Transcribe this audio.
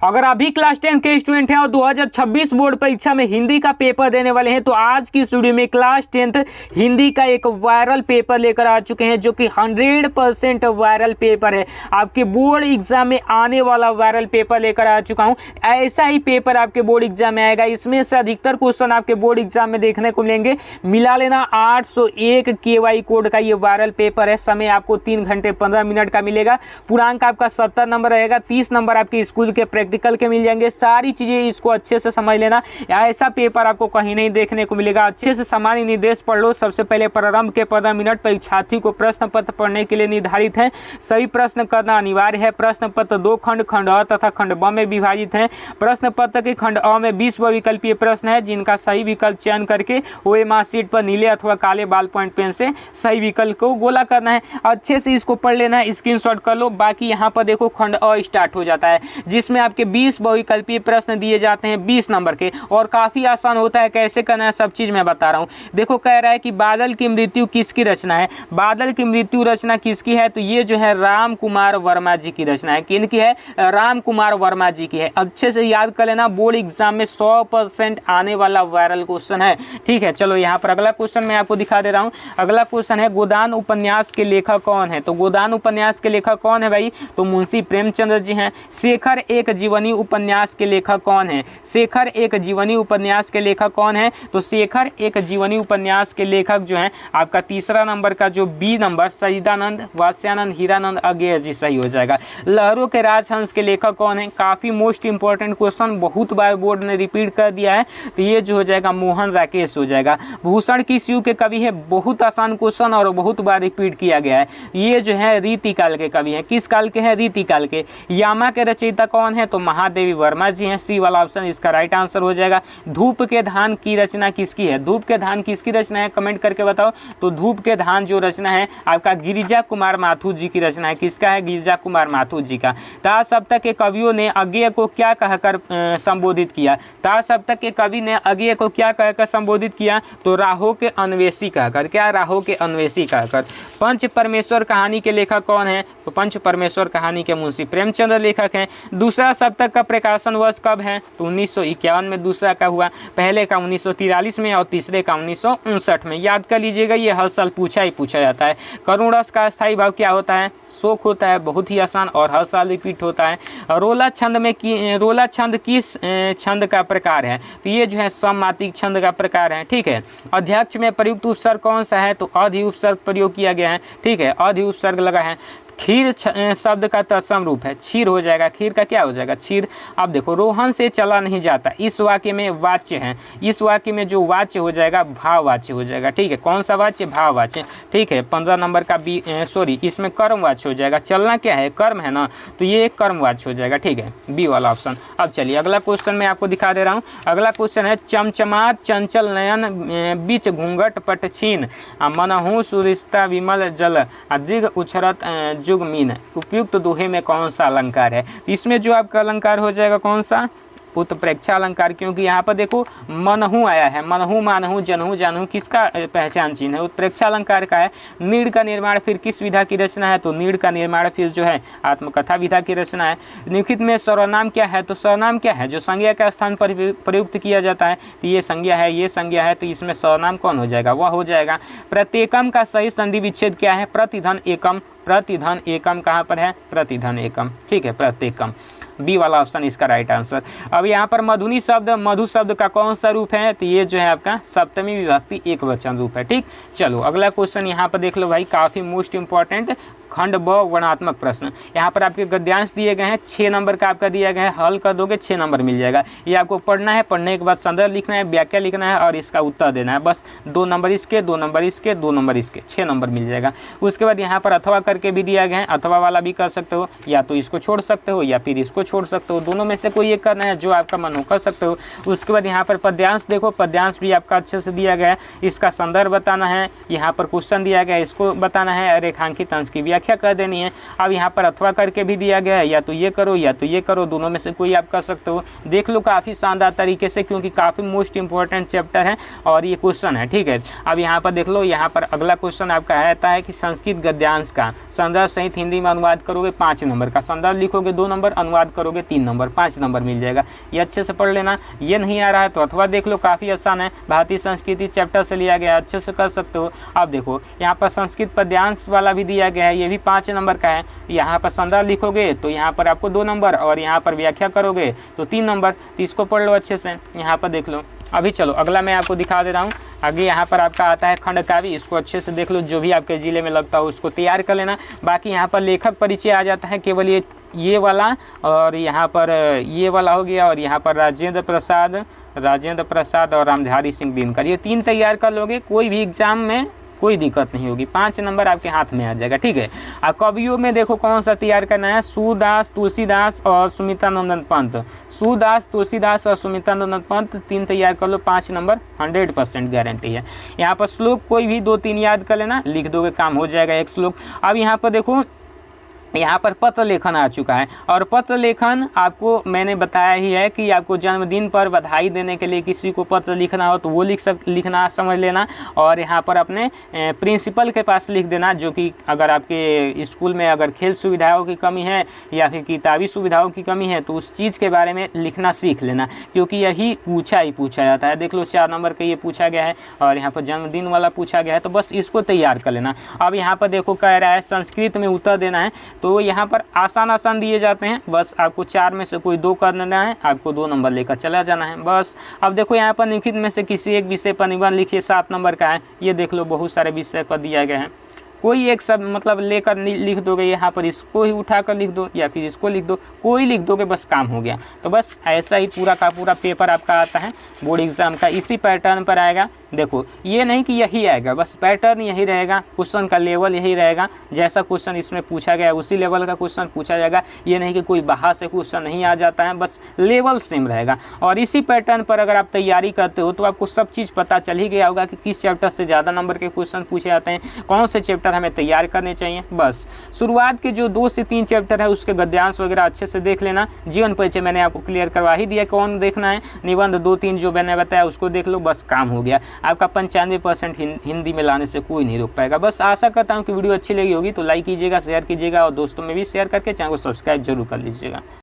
अगर अभी क्लास 10 के स्टूडेंट हैं और 2026 बोर्ड परीक्षा में हिंदी का पेपर देने वाले हैं तो आज की वीडियो में क्लास 10 हिंदी का एक वायरल पेपर लेकर आ चुके हैं जो कि 100% वायरल पेपर है। आपके बोर्ड एग्जाम में आने वाला वायरल पेपर लेकर आ चुका हूं। ऐसा ही पेपर आपके बोर्ड एग्जाम में आएगा। इसमें से अधिकतर क्वेश्चन आपके बोर्ड एग्जाम में देखने को मिलेंगे। मिला लेना 801 KY कोड का ये वायरल पेपर है। समय आपको 3 घंटे 15 मिनट का मिलेगा। पूर्णांक आपका 70 नंबर रहेगा। 30 नंबर आपके स्कूल के प्रैक्टिकल के मिल जाएंगे। सारी चीजें इसको अच्छे से समझ लेना। ऐसा पेपर आपको कहीं नहीं देखने को मिलेगा। अच्छे से सामान्य निर्देश पढ़ लो। सबसे पहले प्रारंभ के 15 मिनट परीक्षार्थी को प्रश्न पत्र पढ़ने के लिए निर्धारित है। सभी प्रश्न करना अनिवार्य है। प्रश्न पत्र 2 खंड अ तथा खंड ब में विभाजित है। प्रश्न पत्र के खंड अ में 20 विकल्पीय प्रश्न है जिनका सही विकल्प चयन करके OMR शीट पर नीले अथवा काले बाल पॉइंट पेन से सही विकल्प को गोला करना है। अच्छे से इसको पढ़ लेना है। स्क्रीनशॉट कर लो। बाकी यहाँ पर देखो खंड अ स्टार्ट हो जाता है जिसमें आपके 20 बहुविकल्पीय प्रश्न दिए जाते हैं 20 नंबर के और काफ़ी आसान होता है। कैसे करना है सब चीज़ मैं बता रहा हूँ। देखो कह रहा है कि बादल की मृत्यु किसकी रचना है। बादल की मृत्यु रचना किसकी है तो ये जो है राम कुमार वर्मा जी की रचना है। किन की है? राम कुमार वर्मा जी की है। अच्छे से याद कर लेना। बोर्ड एग्जाम में 100% आने वाला वायरल क्वेश्चन है। ठीक है, चलो यहाँ पर अगला क्वेश्चन मैं आपको दिखा दे रहा हूँ। अगला क्वेश्चन है गोदान उपन्यास के लेखक कौन है। तो गोदान उपन्यास के लेखक कौन है भाई? तो मुंशी प्रेमचंद्र जी हैं। शेखर एक जीवनी उपन्यास के लेखक कौन है? शेखर एक जीवनी उपन्यास के लेखक कौन है? तो शेखर एक जीवनी उपन्यास के लेखक जो हैं आपका तीसरा नंबर का जो बी नंबर सच्चिदानंद वात्स्यानंद हीरानंद अगेय जी सही हो जाएगा। लहरों के राजहंस के लेखक कौन है? काफ़ी मोस्ट इंपॉर्टेंट क्वेश्चन, बहुत बार बोर्ड ने रिपीट कर दिया है तो ये जो हो जाएगा मोहन राकेश हो जाएगा। भूषण किस युग के कवि है? बहुत आसान क्वेश्चन और बहुत बार रिपीट किया गया है। ये जो है रीतिकाल के कवि हैं। किस काल के हैं? रीतिकाल के। यामा के रचयिता कौन है? तो महादेवी वर्मा जी हैं। सी वाला ऑप्शन इसका राइट आंसर हो जाएगा। धूप के धान की रचना किसकी है? धूप के धान किसकी रचना है? कमेंट करके बताओ। तो धूप के धान जो रचना है आपका गिरिजा कुमार माथुर जी की रचना है। किसका है? गिरिजा कुमार माथुर जी का। तार सप्तक के कवियों ने अज्ञेय को क्या कहकर संबोधित किया? तार सप्तक के कवि ने अज्ञेय को क्या कहकर संबोधित किया? तो राहों के अन्वेषी कहकर। क्या? राहों के अन्वेषी कहकर। पंच परमेश्वर कहानी के लेखक कौन है? तो पंच परमेश्वर कहानी के मुंशी प्रेमचंद्र लेखक हैं। दूसरा सप्तक का प्रकाशन वर्ष कब है? तो 1951 में दूसरा का हुआ। पहले का 1943 में और तीसरे का 1959 में। याद कर लीजिएगा, ये हर साल पूछा जाता है। करुण रस का स्थायी भाव क्या होता है? शोक होता है। बहुत ही आसान और हर साल रिपीट होता है। रोला छंद किस छंद का प्रकार है? तो ये जो है सममात्रिक छंद का प्रकार है। ठीक है। अध्यक्ष में प्रयुक्त उपसर्ग कौन सा है? तो अधि उपसर्ग प्रयोग किया गया है। ठीक है, अधि उपसर्ग लगा है। खीर शब्द का तत्सम रूप है। क्षीर हो जाएगा। खीर का क्या हो जाएगा? क्षीर। अब देखो रोहन से चला नहीं जाता इस वाक्य में वाच्य है। इस वाक्य में जो वाच्य हो जाएगा भाववाच्य हो जाएगा। ठीक है, कौन सा वाच्य? भाववाच्य। ठीक है, 15 नंबर का बी इसमें कर्मवाच्य हो जाएगा। चलना क्या है? कर्म है ना, तो ये एक कर्मवाच्य हो जाएगा। ठीक है, बी वाला ऑप्शन। अब चलिए अगला क्वेश्चन मैं आपको दिखा दे रहा हूँ। अगला क्वेश्चन है चमचमात चंचल नयन बीच घूंघट पटछीन मनहु सुरिश्ता विमल जल दीर्घ उछरत जुगमीन। उपयुक्त दोहे में कौन सा अलंकार है? इसमें जो आपका अलंकार हो जाएगा कौन सा? उत्प्रेक्षा अलंकार। क्योंकि यहाँ पर देखो मनहु आया है। मनहु मानहु जनहु जानहु किसका पहचान चिन्ह है? उत्प्रेक्षा अलंकार का है। नीड़ का निर्माण फिर किस विधा की रचना है? तो नीड़ का निर्माण फिर जो है आत्मकथा विधा की रचना है। निम्नलिखित में सर्वनाम क्या है? तो सर्वनाम क्या है? जो संज्ञा के स्थान पर प्रयुक्त किया जाता है। तो ये संज्ञा है, ये संज्ञा है, तो इसमें सर्वनाम कौन हो जाएगा? वह हो जाएगा। प्रत्येकम का सही संधि विच्छेद क्या है? प्रतिधन एकम। प्रतिधन एकम कहाँ पर है? प्रतिधन एकम। ठीक है, प्रत्येकम। बी वाला ऑप्शन इसका राइट आंसर। अब यहाँ पर मधुनी शब्द मधु शब्द का कौन सा रूप है? तो ये जो है आपका सप्तमी विभक्ति एक वचन रूप है। ठीक, चलो अगला क्वेश्चन यहाँ पर देख लो भाई, काफ़ी मोस्ट इंपॉर्टेंट खंड ब वर्णात्मक प्रश्न। यहाँ पर आपके गद्यांश दिए गए हैं। 6 नंबर का आपका दिया गया है। हल कर दोगे 6 नंबर मिल जाएगा। ये आपको पढ़ना है। पढ़ने के बाद संदर्भ लिखना है, व्याख्या लिखना है और इसका उत्तर देना है। बस 2 नंबर इसके, 2 नंबर इसके, 2 नंबर इसके, 6 नंबर मिल जाएगा। उसके बाद यहाँ पर अथवा करके भी दिया गया है। अथवा वाला भी कर सकते हो, या तो इसको छोड़ सकते हो या फिर इसको छोड़ सकते हो। दोनों में से कोई एक करना है, जो आपका मन हो कर सकते हो। उसके बाद यहाँ पर पद्यांश देखो, पद्यांश भी आपका अच्छे से दिया गया है। इसका संदर्भ बताना है। यहाँ पर क्वेश्चन दिया गया है, इसको बताना है। रेखांकित अंश की व्याख्या कर देनी है। अब यहाँ पर अथवा करके भी दिया गया है, या तो ये करो या तो ये करो। दोनों में से कोई आप कर सकते हो। देख लो काफ़ी शानदार तरीके से, क्योंकि काफ़ी मोस्ट इंपॉर्टेंट चैप्टर है और ये क्वेश्चन है। ठीक है, अब यहाँ पर देख लो। यहाँ पर अगला क्वेश्चन आपका आता है कि संस्कृत गद्यांश का संदर्भ सहित हिंदी में अनुवाद करोगे 5 नंबर का। संदर्भ लिखोगे 2 नंबर, अनुवाद करोगे 3 नंबर 5 नंबर मिल जाएगा। ये अच्छे से पढ़ लेना। ये नहीं आ रहा है तो अथवा देख लो, काफ़ी आसान है, भारतीय संस्कृति चैप्टर से लिया गया है, अच्छे से कर सकते हो। अब देखो यहाँ पर संस्कृत पद्यांश वाला भी दिया गया है, ये भी 5 नंबर का है। यहाँ पर संदर्भ लिखोगे तो यहाँ पर आपको 2 नंबर और यहाँ पर व्याख्या करोगे तो 3 नंबर। तो इसको पढ़ लो अच्छे से, यहाँ पर देख लो। अभी चलो अगला मैं आपको दिखा दे रहा हूँ। आगे यहाँ पर आपका आता है खंड काव्य, इसको अच्छे से देख लो, जो भी आपके ज़िले में लगता हो उसको तैयार कर लेना। बाकी यहाँ पर लेखक परिचय आ जाता है, केवल ये वाला और यहाँ पर ये वाला हो गया, और यहाँ पर राजेंद्र प्रसाद और रामधारी सिंह दिनकर, ये 3 तैयार कर लोगे, कोई भी एग्जाम में कोई दिक्कत नहीं होगी, 5 नंबर आपके हाथ में आ जाएगा, ठीक है। अब कवियों में देखो कौन सा तैयार करना है, सूरदास, तुलसीदास और सुमित्रानंदन पंत। सूरदास, तुलसीदास और सुमित्रानंदन पंत 3 तैयार कर लो, 5 नंबर 100% गारंटी है। यहाँ पर श्लोक कोई भी 2-3 याद कर लेना, लिख दोगे काम हो जाएगा एक श्लोक। अब यहाँ पर देखो, यहाँ पर पत्र लेखन आ चुका है, और पत्र लेखन आपको मैंने बताया ही है कि आपको जन्मदिन पर बधाई देने के लिए किसी को पत्र लिखना हो तो वो लिखना समझ लेना, और यहाँ पर अपने प्रिंसिपल के पास लिख देना, जो कि अगर आपके स्कूल में अगर खेल सुविधाओं की कमी है या फिर किताबी सुविधाओं की कमी है तो उस चीज़ के बारे में लिखना सीख लेना, क्योंकि यही पूछा जाता है। देख लो 4 नंबर का ये पूछा गया है, और यहाँ पर जन्मदिन वाला पूछा गया है, तो बस इसको तैयार कर लेना। अब यहाँ पर देखो कह रहा है संस्कृत में उत्तर देना है, तो यहाँ पर आसान दिए जाते हैं, बस आपको 4 में से कोई 2 करना है, आपको 2 नंबर लेकर चला जाना है बस। अब देखो यहाँ पर निम्नलिखित में से किसी एक विषय पर निबंध लिखिए, 7 नंबर का है। ये देख लो बहुत सारे विषय पर दिया गया है, कोई एक सब मतलब लेकर लिख दोगे, यहाँ पर इसको ही उठाकर लिख दो या फिर इसको लिख दो, कोई लिख दोगे, बस काम हो गया। तो बस ऐसा ही पूरा का पूरा पेपर आपका आता है बोर्ड एग्जाम का, इसी पैटर्न पर आएगा। देखो ये नहीं कि यही आएगा, बस पैटर्न यही रहेगा, क्वेश्चन का लेवल यही रहेगा, जैसा क्वेश्चन इसमें पूछा गया उसी लेवल का क्वेश्चन पूछा जाएगा। ये नहीं कि कोई बाहर से क्वेश्चन नहीं आ जाता है, बस लेवल सेम रहेगा। और इसी पैटर्न पर अगर आप तैयारी करते हो तो आपको सब चीज़ पता चल ही गया होगा कि किस चैप्टर से ज़्यादा नंबर के क्वेश्चन पूछे जाते हैं, कौन से चैप्टर हमें तैयार करने चाहिए। बस शुरुआत के जो 2 से 3 चैप्टर है उसके गद्यांश वगैरह अच्छे से देख लेना। जीवन परिचय मैंने आपको क्लियर करवा ही दिया कौन देखना है, निबंध 2-3 जो मैंने बताया उसको देख लो, बस काम हो गया आपका। 95% हिंदी में लाने से कोई नहीं रोक पाएगा। बस आशा करता हूँ कि वीडियो अच्छी लगी होगी तो लाइक कीजिएगा, शेयर कीजिएगा, और दोस्तों में भी शेयर करके चैनल को सब्सक्राइब जरूर कर लीजिएगा।